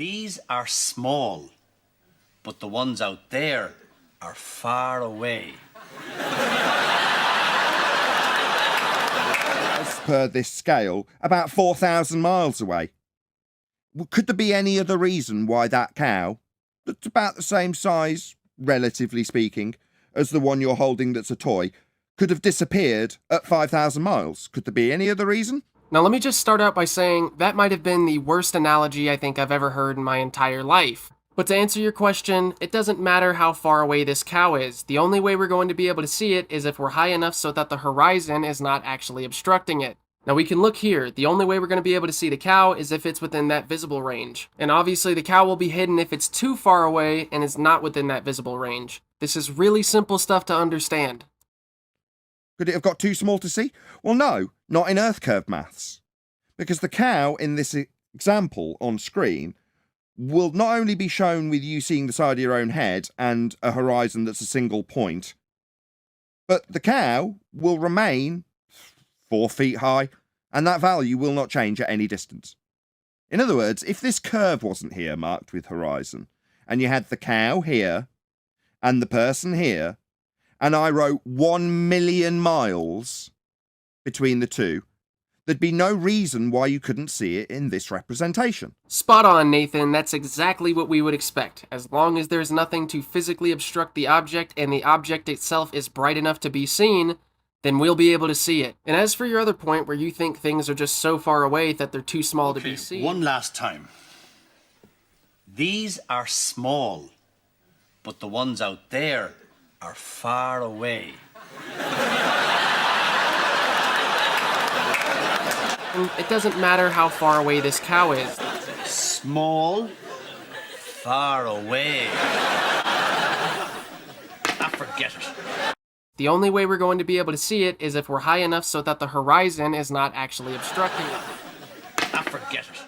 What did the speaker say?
These are small, but the ones out there are far away. As per this scale, about 4,000 miles away. Could there be any other reason why that cow, that's about the same size, relatively speaking, as the one you're holding that's a toy, could have disappeared at 5,000 miles? Could there be any other reason? Now let me just start out by saying that might have been the worst analogy I think I've ever heard in my entire life. But to answer your question, it doesn't matter how far away this cow is. The only way we're going to be able to see it is if we're high enough so that the horizon is not actually obstructing it. Now we can look here. The only way we're going to be able to see the cow is if it's within that visible range. And obviously the cow will be hidden if it's too far away and is not within that visible range. This is really simple stuff to understand. Could it have got too small to see? Well, no, not in earth curve maths. Because the cow in this example on screen will not only be shown with you seeing the side of your own head and a horizon that's a single point, but the cow will remain 4 feet high, and that value will not change at any distance. In other words, if this curve wasn't here marked with horizon, and you had the cow here, and the person here, and I wrote 1 million miles between the two, there'd be no reason why you couldn't see it in this representation. Spot on, Nathan. That's exactly what we would expect. As long as there's nothing to physically obstruct the object and the object itself is bright enough to be seen, then we'll be able to see it. And as for your other point where you think things are just so far away that they're too small to be seen... One last time. These are small, but the ones out there are far away. It doesn't matter how far away this cow is. Small, far away. Forget it. The only way we're going to be able to see it is if we're high enough so that the horizon is not actually obstructing it. Forget it.